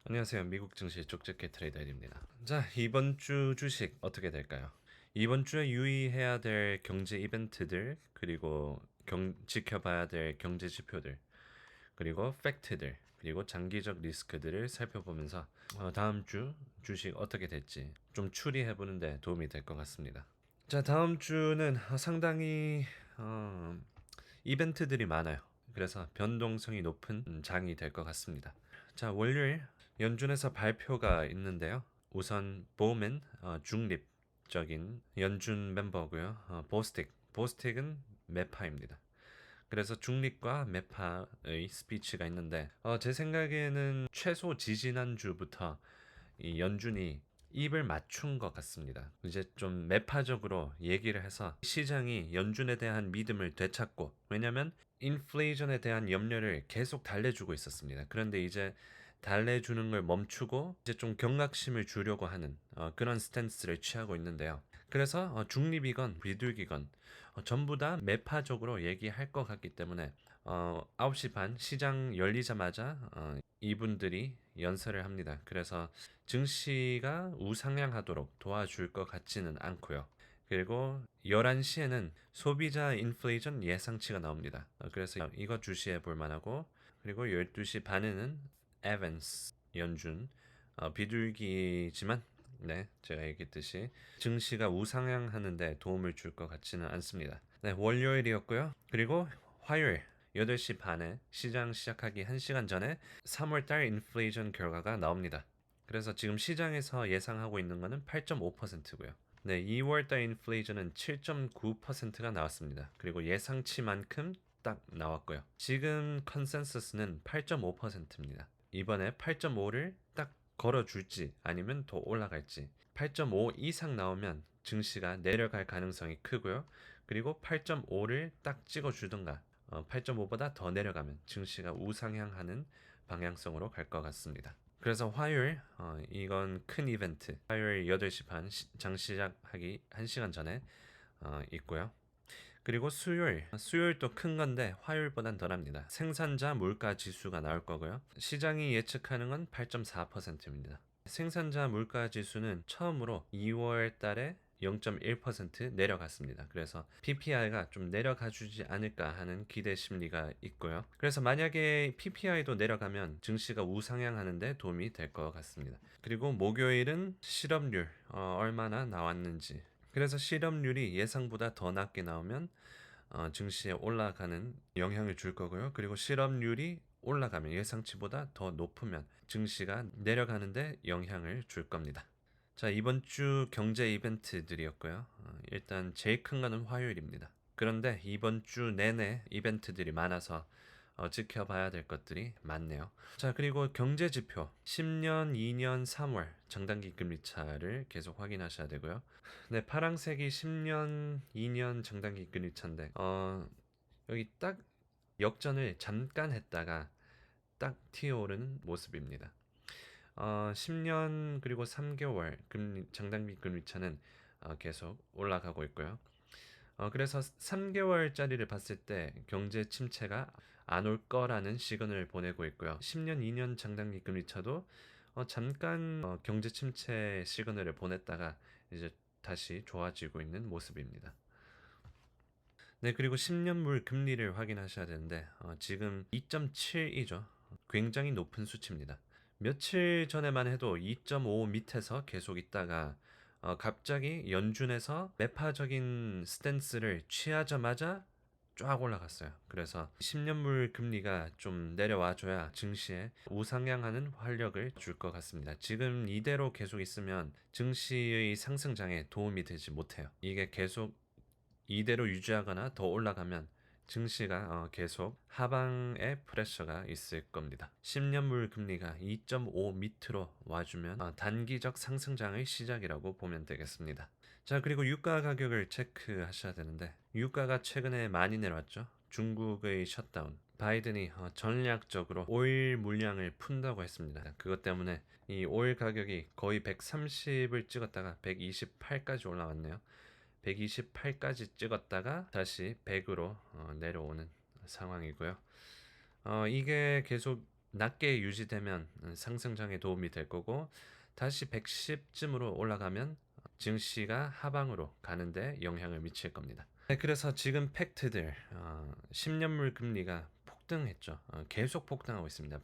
안녕하세요. 미국 증시 쪽집게 트레이더 앱입니다. 자, 이번 주 주식 어떻게 될까요? 이번 주에 유의해야 될 경제 이벤트들, 그리고 지켜봐야 될 경제 지표들, 그리고 팩트들, 그리고 장기적 리스크들을 살펴보면서 다음 주 주식 어떻게 될지 좀 추리해보는데 도움이 될 것 같습니다. 자, 다음 주는 상당히 이벤트들이 많아요. 그래서 변동성이 높은 장이 될 것 같습니다. 자, 월요일 연준에서 발표가 있는데요. 우선 보맨 중립적인 연준 멤버고요. 보스틱은 매파입니다. 그래서 중립과 매파의 스피치가 있는데 제 생각에는 최소 지지난주부터 이 연준이 입을 맞춘 것 같습니다. 이제 좀 매파적으로 얘기를 해서 시장이 연준에 대한 믿음을 되찾고, 왜냐면 인플레이션에 대한 염려를 계속 달래주고 있었습니다. 그런데 이제 달래주는 걸 멈추고 이제 좀 경각심을 주려고 하는 그런 스탠스를 취하고 있는데요. 그래서 중립이건 비둘기건 전부 다 매파적으로 얘기할 것 같기 때문에 9시 반 시장 열리자마자 이분들이 연설을 합니다. 그래서 증시가 우상향하도록 도와줄 것 같지는 않고요. 그리고 11시에는 소비자 인플레이션 예상치가 나옵니다. 그래서 이거 주시해 볼 만하고, 그리고 12시 반에는 에반스 연준 비둘기지만 네, 제가 얘기했듯이 증시가 우상향하는데 도움을 줄 것 같지는 않습니다. 네, 월요일이었고요. 그리고 화요일 8시 반에 시장 시작하기 1시간 전에 3월달 인플레이션 결과가 나옵니다. 그래서 지금 시장에서 예상하고 있는 것은 8.5%고요. 네, 2월달 인플레이션은 7.9%가 나왔습니다. 그리고 예상치만큼 딱 나왔고요. 지금 컨센서스는 8.5%입니다. 이번에 8.5를 딱 걸어줄지 아니면 더 올라갈지, 8.5 이상 나오면 증시가 내려갈 가능성이 크고요. 그리고 8.5를 딱 찍어주든가 8.5보다 더 내려가면 증시가 우상향하는 방향성으로 갈 것 같습니다. 그래서 화요일 이건 큰 이벤트, 화요일 8시 반 장 시작하기 1시간 전에 있고요. 그리고 수요일도 큰 건데 화요일보단 덜합니다. 생산자 물가 지수가 나올 거고요. 시장이 예측하는 건 8.4%입니다. 생산자 물가 지수는 처음으로 2월 달에 0.1% 내려갔습니다. 그래서 PPI가 좀 내려가 주지 않을까 하는 기대 심리가 있고요. 그래서 만약에 PPI도 내려가면 증시가 우상향하는데 도움이 될 것 같습니다. 그리고 목요일은 실업률 얼마나 나왔는지, 그래서 실업률이 예상보다 더 낮게 나오면 증시에 올라가는 영향을 줄 거고요. 그리고 실업률이 올라가면 예상치보다 더 높으면 증시가 내려가는데 영향을 줄 겁니다. 자, 이번 주 경제 이벤트들이었고요. 일단 제일 큰 거는 화요일입니다. 그런데 이번 주 내내 이벤트들이 많아서 지켜봐야 될 것들이 많네요. 자, 그리고 경제 지표 10년, 2년, 3월 장단기 금리 차를 계속 확인하셔야 되고요. 네, 파랑색이 10년, 2년 장단기 금리 차인데 여기 딱 역전을 잠깐 했다가 딱 튀어오르는 모습입니다. 10년 그리고 3개월 장단기 금리차는 계속 올라가고 있고요. 그래서 3개월짜리를 봤을 때 경제 침체가 안 올 거라는 시그널을 보내고 있고요. 10년, 2년 장단기 금리차도 잠깐 경제 침체 시그널을 보냈다가 이제 다시 좋아지고 있는 모습입니다. 네, 그리고 10년물 금리를 확인하셔야 되는데 지금 2.7이죠. 굉장히 높은 수치입니다. 며칠 전에만 해도 2.5 밑에서 계속 있다가 갑자기 연준에서 매파적인 스탠스를 취하자마자 쫙 올라갔어요. 그래서 10년물 금리가 좀 내려와줘야 증시에 우상향하는 활력을 줄 것 같습니다. 지금 이대로 계속 있으면 증시의 상승장에 도움이 되지 못해요. 이게 계속 이대로 유지하거나 더 올라가면 증시가 계속 하방에 프레셔가 있을 겁니다. 10년물 금리가 2.5 밑으로 와주면 단기적 상승장의 시작이라고 보면 되겠습니다. 자, 그리고 유가 가격을 체크하셔야 되는데 유가가 최근에 많이 내려왔죠. 중국의 셧다운, 바이든이 전략적으로 오일 물량을 푼다고 했습니다. 그것 때문에 이 오일 가격이 거의 130을 찍었다가 128까지 올라왔네요. 128까지 찍었다가 다시 100으로 내려오는 상황이고요. 이게 계속 낮게 유지되면 상승장에 도움이 될 거고 다시 110쯤으로 올라가면 증시가 하방으로 가는데 영향을 미칠 겁니다. 네, 그래서 지금 팩트들 10년물 금리가 폭등했죠. 계속 폭등하고 있습니다.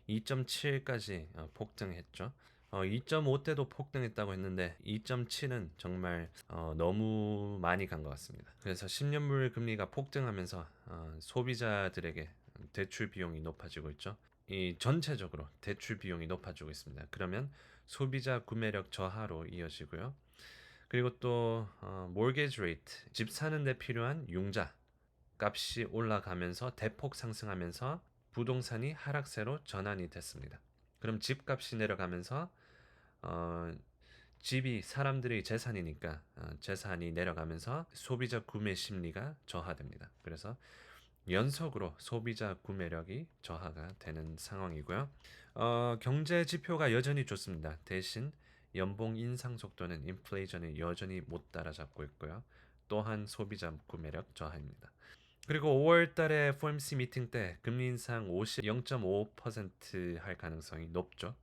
2.7까지 폭등했죠. 2.5대도 폭등했다고 했는데 2.7은 정말 너무 많이 간 것 같습니다. 그래서 10년물 금리가 폭등하면서 소비자들에게 대출 비용이 높아지고 있죠. 이 전체적으로 대출 비용이 높아지고 있습니다. 그러면 소비자 구매력 저하로 이어지고요. 그리고 또 mortgage rate, 집 사는 데 필요한 융자 값이 올라가면서 대폭 상승하면서 부동산이 하락세로 전환이 됐습니다. 그럼 집값이 내려가면서 어, 집이 사람들의 재산이니까 재산이 내려가면서 소비자 구매 심리가 저하됩니다. 그래서 연속으로 소비자 구매력이 저하가 되는 상황이고요. 경제 지표가 여전히 좋습니다. 대신 연봉 인상 속도는 인플레이션을 여전히 못 따라잡고 있고요. 또한 소비자 구매력 저하입니다. 그리고 5월 달에 FOMC 미팅 때 금리 인상 0.5%할 가능성이 높죠.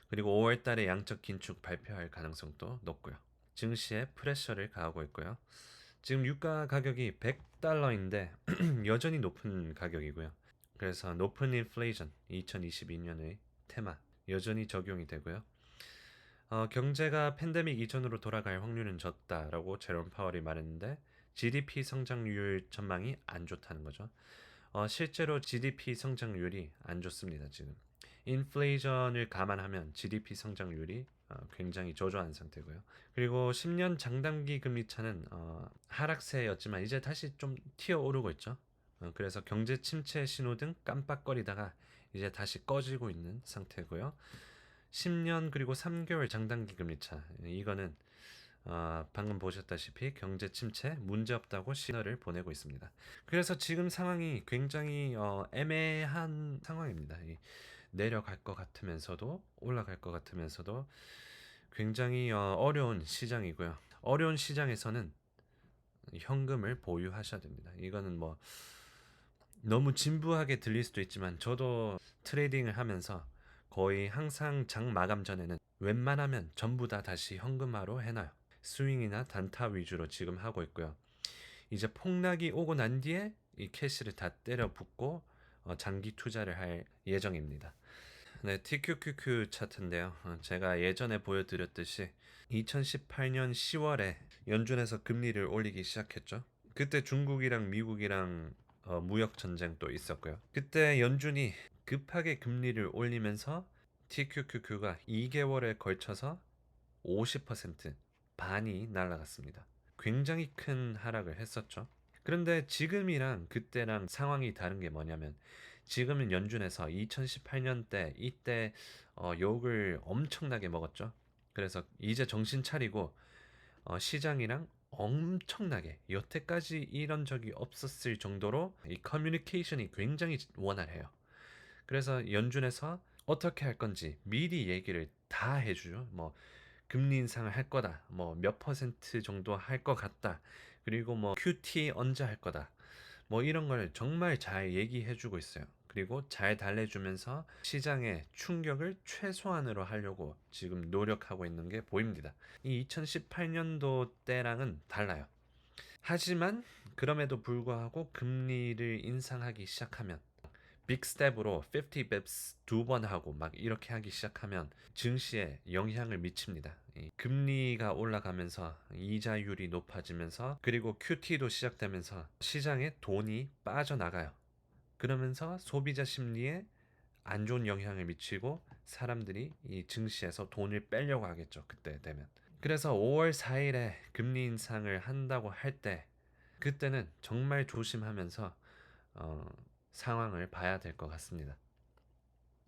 그리고 5월 달에 양적 긴축 발표할 가능성도 높고요. 증시에 프레셔를 가하고 있고요. 지금 유가 가격이 100달러인데 여전히 높은 가격이고요. 그래서 높은 인플레이션 2022년의 테마 여전히 적용이 되고요. 경제가 팬데믹 이전으로 돌아갈 확률은 적다라고 제롬 파월이 말했는데 GDP 성장률 전망이 안 좋다는 거죠. 실제로 GDP 성장률이 안 좋습니다, 지금. 인플레이션을 감안하면 GDP 성장률이 굉장히 저조한 상태고요. 그리고 10년 장단기 금리 차는 하락세였지만 이제 다시 좀 튀어오르고 있죠. 그래서 경제 침체 신호등 깜빡거리다가 이제 다시 꺼지고 있는 상태고요. 10년 그리고 3개월 장단기 금리 차 이거는 방금 보셨다시피 경제 침체 문제 없다고 신호를 보내고 있습니다. 그래서 지금 상황이 굉장히 애매한 상황입니다. 내려갈 것 같으면서도 올라갈 것 같으면서도 굉장히 어려운 시장이고요. 어려운 시장에서는 현금을 보유하셔야 됩니다. 이거는 뭐 너무 진부하게 들릴 수도 있지만 저도 트레이딩을 하면서 거의 항상 장 마감 전에는 웬만하면 전부 다 다시 현금화로 해놔요. 스윙이나 단타 위주로 지금 하고 있고요. 이제 폭락이 오고 난 뒤에 이 캐시를 다 때려 붓고 장기 투자를 할 예정입니다. 네, TQQQ 차트인데요. 제가 예전에 보여드렸듯이 2018년 10월에 연준에서 금리를 올리기 시작했죠. 그때 중국이랑 미국이랑 무역 전쟁도 있었고요. 그때 연준이 급하게 금리를 올리면서 TQQQ가 2개월에 걸쳐서 50% 반이 날아갔습니다. 굉장히 큰 하락을 했었죠. 그런데 지금이랑 그때랑 상황이 다른 게 뭐냐면 지금은 연준에서 2018년 때 이때 욕을 엄청나게 먹었죠. 그래서 이제 정신 차리고 시장이랑 엄청나게 여태까지 이런 적이 없었을 정도로 이 커뮤니케이션이 굉장히 원활해요. 그래서 연준에서 어떻게 할 건지 미리 얘기를 다 해주죠. 뭐 금리 인상을 할 거다. 뭐 몇 퍼센트 정도 할 것 같다. 그리고 뭐 QT 언제 할 거다. 뭐 이런 걸 정말 잘 얘기해 주고 있어요. 그리고 잘 달래주면서 시장의 충격을 최소한으로 하려고 지금 노력하고 있는 게 보입니다. 이 2018년도 때랑은 달라요. 하지만 그럼에도 불구하고 금리를 인상하기 시작하면 빅 스텝으로 50 bips 두 번 하고 막 이렇게 하기 시작하면 증시에 영향을 미칩니다. 이 금리가 올라가면서 이자율이 높아지면서 그리고 QT도 시작되면서 시장에 돈이 빠져나가요. 그러면서 소비자 심리에 안 좋은 영향을 미치고 사람들이 이 증시에서 돈을 빼려고 하겠죠. 그때 되면. 그래서 5월 4일에 금리 인상을 한다고 할 때 그때는 정말 조심하면서 어, 상황을 봐야 될 것 같습니다.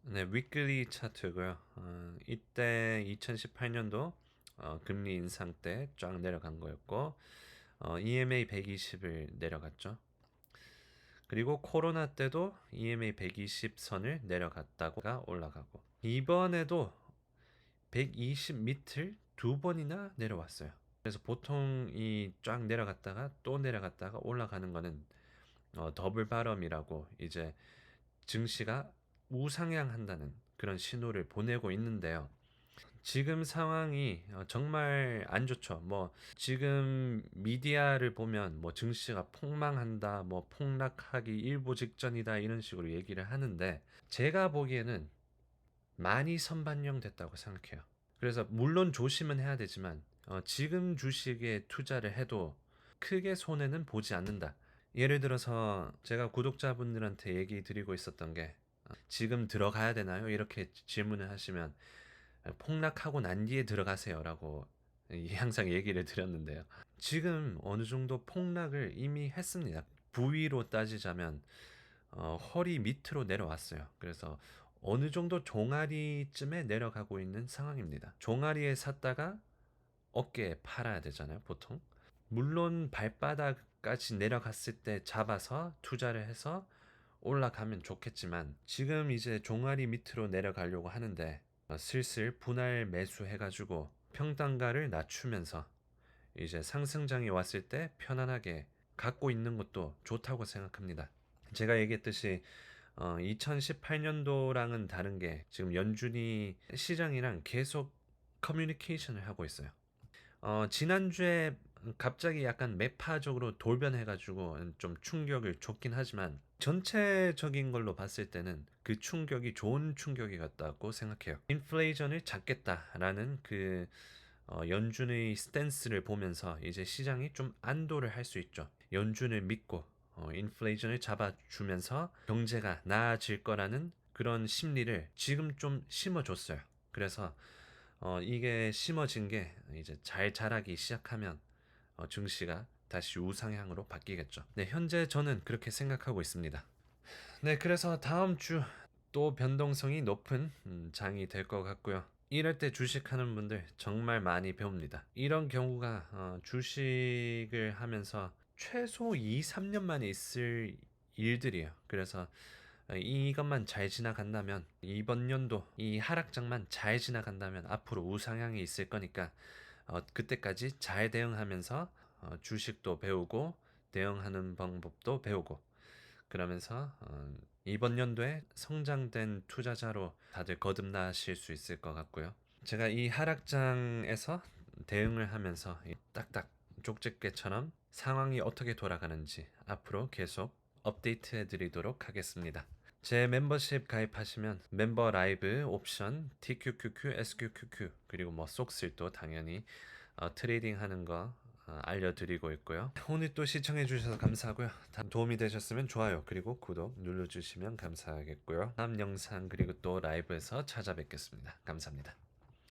네, 위클리 차트고요. 이때 2018년도 금리 인상 때 쫙 내려간 거였고 EMA 120을 내려갔죠. 그리고 코로나 때도 EMA 120 선을 내려갔다가 올라가고 이번에도 120 밑을 두 번이나 내려왔어요. 그래서 보통 이 쫙 내려갔다가 또 내려갔다가 올라가는 거는 더블 바럼이라고 이제 증시가 우상향한다는 그런 신호를 보내고 있는데요. 지금 상황이 정말 안 좋죠. 뭐 지금 미디어를 보면 뭐 증시가 폭망한다, 뭐 폭락하기 일보 직전이다 이런 식으로 얘기를 하는데 제가 보기에는 많이 선반영됐다고 생각해요. 그래서 물론 조심은 해야 되지만 지금 주식에 투자를 해도 크게 손해는 보지 않는다. 예를 들어서 제가 구독자분들한테 얘기 드리고 있었던 게 지금 들어가야 되나요? 이렇게 질문을 하시면 폭락하고 난 뒤에 들어가세요라고 항상 얘기를 드렸는데요. 지금 어느 정도 폭락을 이미 했습니다. 부위로 따지자면 허리 밑으로 내려왔어요. 그래서 어느 정도 종아리쯤에 내려가고 있는 상황입니다. 종아리에 샀다가 어깨에 팔아야 되잖아요, 보통. 물론 발바닥까지 내려갔을 때 잡아서 투자를 해서 올라가면 좋겠지만 지금 이제 종아리 밑으로 내려가려고 하는데 슬슬 분할 매수해가지고 평단가를 낮추면서 이제 상승장이 왔을 때 편안하게 갖고 있는 것도 좋다고 생각합니다. 제가 얘기했듯이 2018년도랑은 다른 게 지금 연준이 시장이랑 계속 커뮤니케이션을 하고 있어요. 지난주에 갑자기 약간 매파적으로 돌변해가지고 좀 충격을 줬긴 하지만 전체적인 걸로 봤을 때는 그 충격이 좋은 충격이 같다고 생각해요. 인플레이션을 잡겠다라는 그 연준의 스탠스를 보면서 이제 시장이 좀 안도를 할 수 있죠. 연준을 믿고 인플레이션을 잡아주면서 경제가 나아질 거라는 그런 심리를 지금 좀 심어줬어요. 그래서 이게 심어진 게 이제 잘 자라기 시작하면 증시가 다시 우상향으로 바뀌겠죠. 네, 현재 저는 그렇게 생각하고 있습니다. 네, 그래서 다음 주 또 변동성이 높은 장이 될 것 같고요. 이럴 때 주식하는 분들 정말 많이 배웁니다. 이런 경우가 주식을 하면서 최소 2, 3년 만에 있을 일들이에요. 그래서 이것만 잘 지나간다면 이번 연도 이 하락장만 잘 지나간다면 앞으로 우상향이 있을 거니까 그때까지 잘 대응하면서 주식도 배우고 대응하는 방법도 배우고 그러면서 이번 연도에 성장된 투자자로 다들 거듭나실 수 있을 것 같고요. 제가 이 하락장에서 대응을 하면서 딱딱 쪽집게처럼 상황이 어떻게 돌아가는지 앞으로 계속 업데이트해 드리도록 하겠습니다. 제 멤버십 가입하시면 멤버 라이브 옵션 TQQQ, SQQQ 그리고 뭐 속슬도 당연히 트레이딩 하는 거 알려드리고 있고요. 오늘 또 시청해 주셔서 감사하고요. 도움이 되셨으면 좋아요 그리고 구독 눌러주시면 감사하겠고요. 다음 영상 그리고 또 라이브에서 찾아뵙겠습니다. 감사합니다.